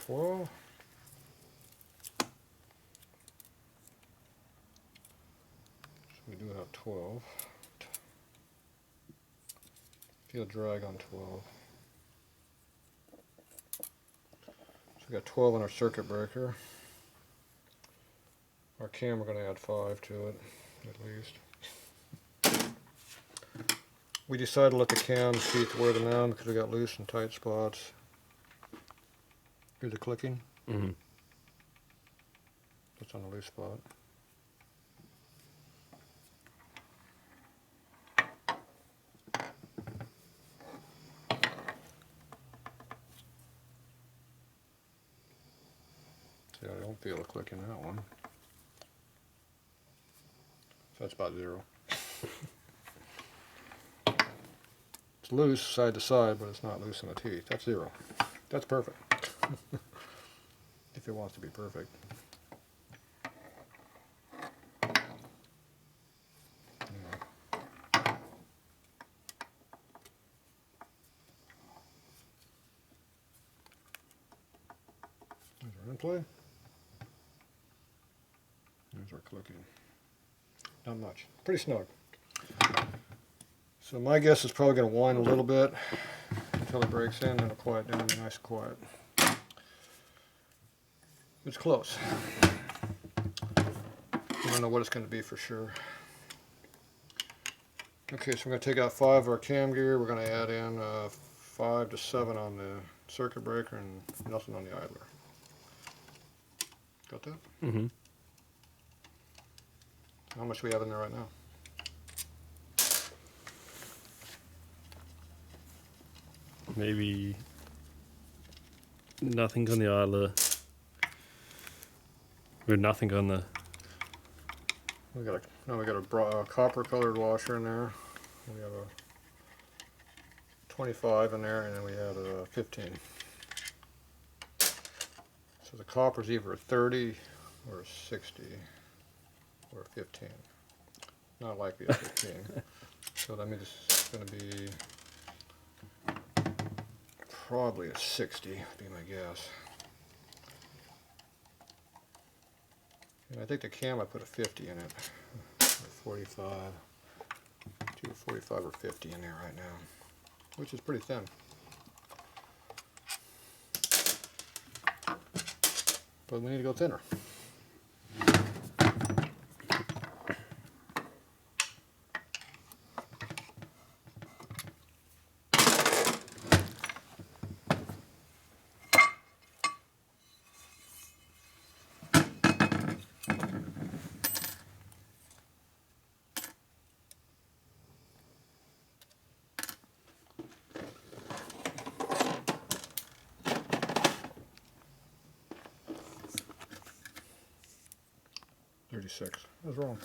12. So we do have 12. Feel drag on 12. So we got 12 on our circuit breaker. Our cam, we're going to add 5 to it, at least. We decided to let the cam feet wear them down because we got loose and tight spots. Hear the clicking? Mm-hmm. That's on the loose spot. See, I don't feel a click in that one. So that's about 0. It's loose side to side, but it's not loose in the teeth. That's 0. That's perfect. If it wants to be perfect. Yeah. There's our in-play. There's our clicking. Not much. Pretty snug. So my guess is probably going to whine a little bit until it breaks in, and it'll quiet down, be nice and quiet. It's close. I don't know what it's going to be for sure. Okay, so we're going to take out 5 of our cam gear. We're going to add in 5 to 7 on the circuit breaker and nothing on the idler. Got that? Mm-hmm. How much do we have in there right now? Maybe nothing on the idler. Or nothing on the... We got a copper colored washer in there. We have a 25 in there, and then we have a 15. So the copper's either a 30 or a 60 or a 15. Not likely a 15. So that means it's going to be probably a 60, would be my guess. And I think the cam, I put a 50 in it, or 45, either 45 or 50 in there right now, which is pretty thin. But we need to go thinner. I was wrong.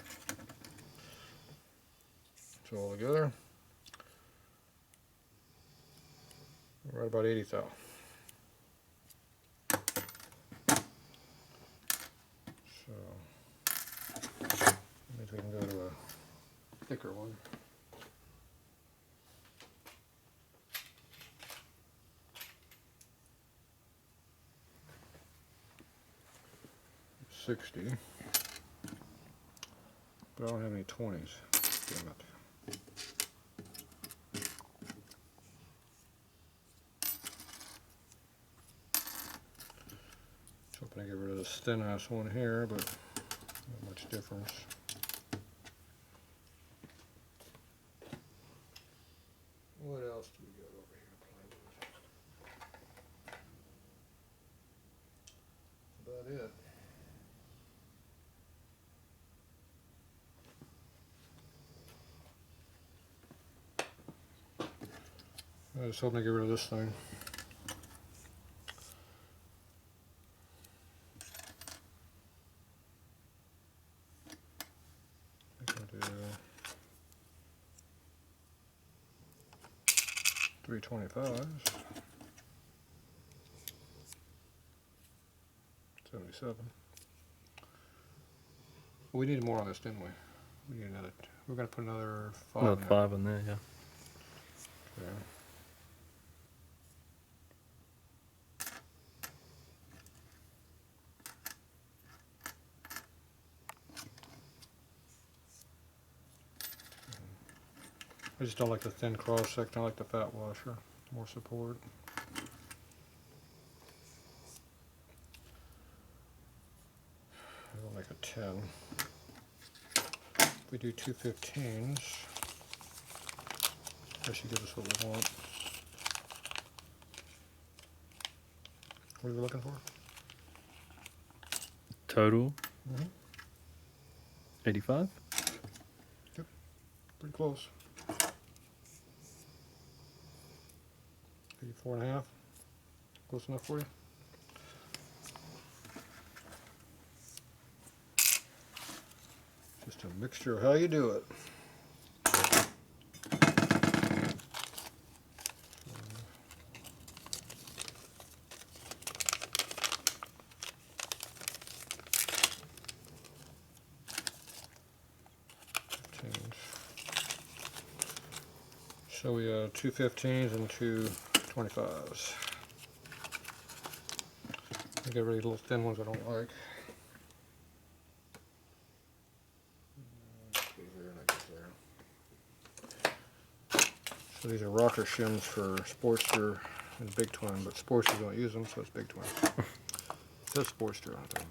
So all together, right about 80 thou. So that means we can go to a thicker one. $60. But I don't have any 20s. Damn it. So hoping to get rid of this thin ass one here, but not much difference. What else do we got over here playing with? That's about it. I was hoping to get rid of this thing. I can do 325s, 77. Well, we needed more on this, didn't we? We need another. We're going to put another 5 Another in 5 in there, yeah. there. Okay. I just don't like the thin cross section. I like the fat washer. More support. We'll make a 10. If we do 215s, that should give us what we want. What are we looking for? Total Mm-hmm. 85. Pretty close. 84 and a half. Close enough for you? Just a mixture of how you do it. So we have 215s and 225s. I get rid of the little thin ones I don't like. So these are rocker shims for Sportster and Big Twin, but Sportsters don't use them, so it's Big Twin. It says Sportster on it.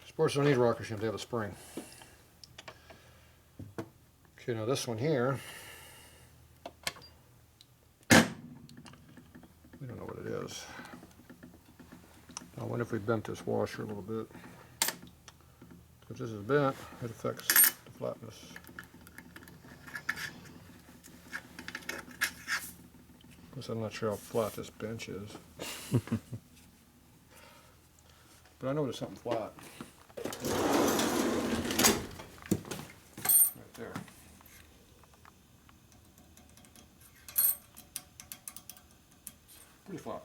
Sportsters don't need rocker shims, they have a spring. Okay, now this one here, we don't know what it is. I wonder if we bent this washer a little bit. If this is bent, it affects the flatness. Of course, I'm not sure how flat this bench is. But I know there's something flat. Right there. Pretty flat.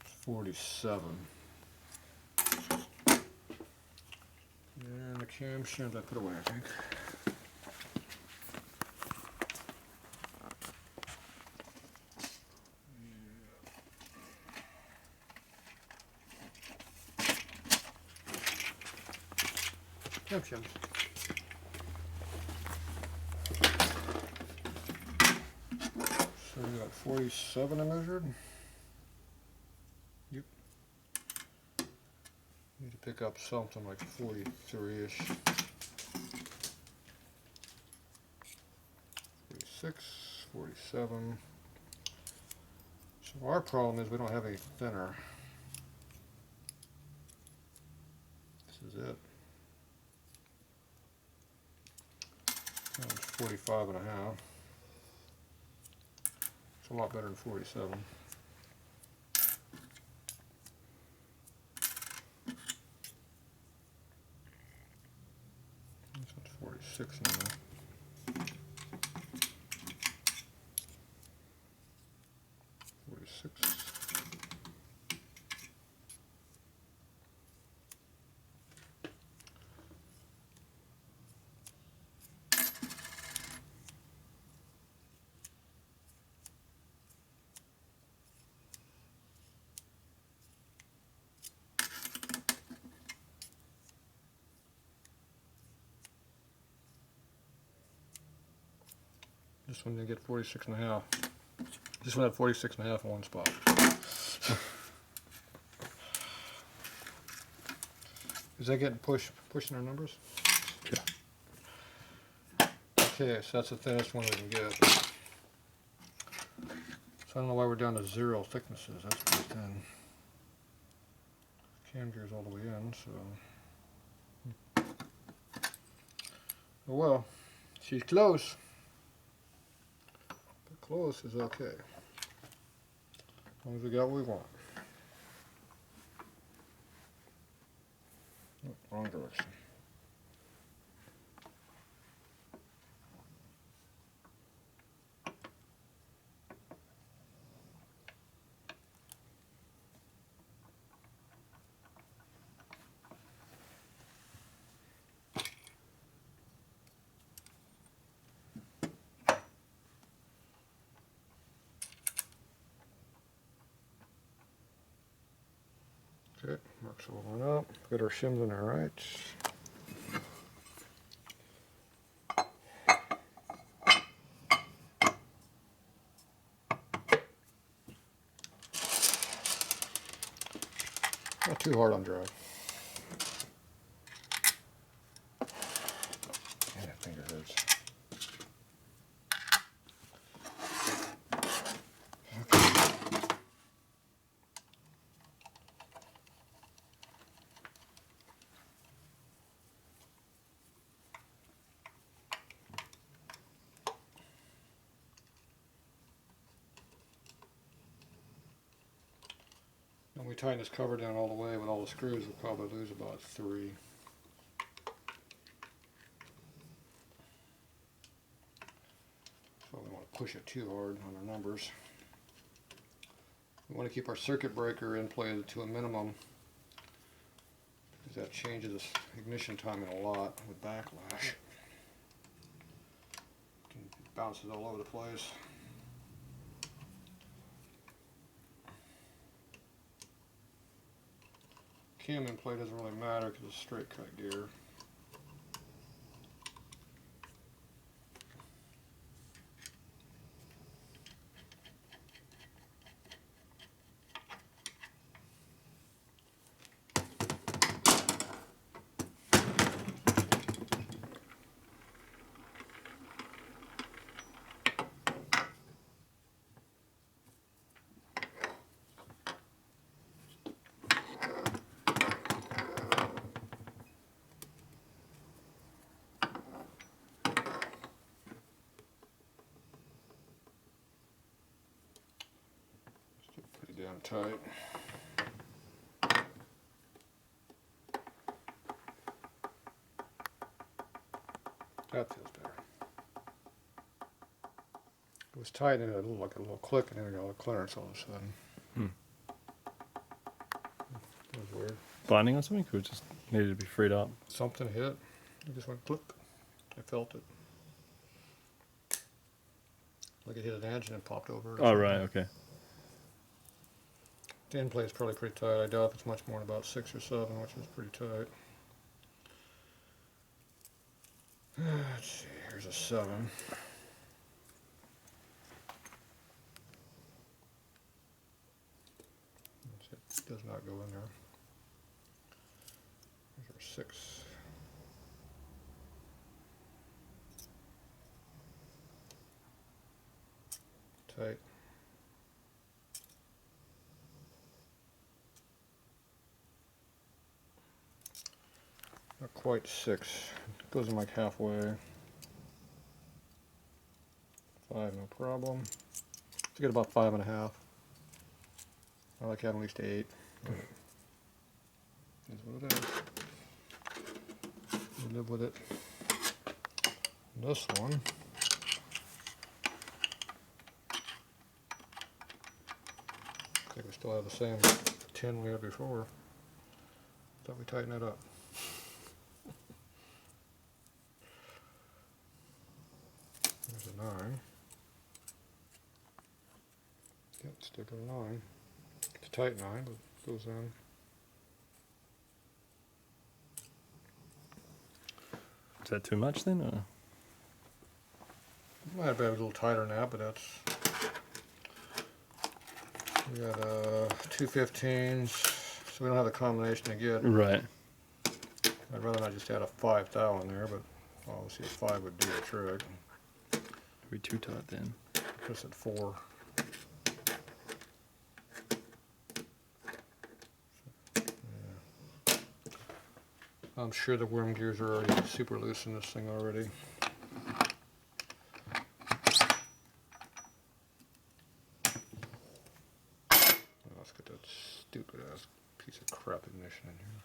It's 47. And the cam shims I put away, I think. Cam shims. So we got 47 I measured. Yep. Need to pick up something like 43-ish. 46, 47. So our problem is we don't have any thinner. This is it. That one's 45 and a half. It's a lot better than 47. This one's 46 now. This one didn't get 46 and a half. This one had 46 and a half in one spot. Is that getting pushing our numbers? Yeah. Okay, so that's the thinnest one we can get. So I don't know why we're down to 0 thicknesses. That's pretty thin. Cam gear's all the way in, so. Oh well, she's close. But close is okay. As long as we got what we want. Oh, wrong direction. axle went up. Got our shims in there, right? Not too hard on drive. Man, that finger hurts. When we tighten this cover down all the way with all the screws, we'll probably lose about 3. So we want to push it too hard on our numbers. We want to keep our circuit breaker in play to a minimum, because that changes the ignition timing a lot with backlash. It bounces all over the place. Cam in play doesn't really matter because it's straight cut gear. Pretty damn tight. That feels better. It was tight and it looked like a little click, and then it got a little clearance all of a sudden. That was weird. Binding on something? Or it just needed to be freed up? Something hit. It just went click. I felt it. Like it hit an edge and it popped over. Oh, right, okay. The end plate is probably pretty tight. I doubt if it's much more than about 6 or 7, which is pretty tight. Let's see, here's a 7. It does not go in there. Here's our 6. Tight. Not quite 6. It goes in like halfway. 5, no problem. Let's get about 5.5. I like having at least 8. That's what it is. We live with it. This one. I think we still have the same 10 we had before. Thought we tighten it up. There's a 9. Yep, stick a 9. It's a tight 9, but it goes in. Is that too much then? Or? Might have been a little tighter than that, but that's. We got 2 15s, so we don't have the combination to get. Right. I'd rather not just add a 5 thou in there, but obviously a 5 would do the trick. Be too tight then. Just at 4. Yeah. I'm sure the worm gears are already super loose in this thing already. Let's get that stupid ass piece of crap ignition in here.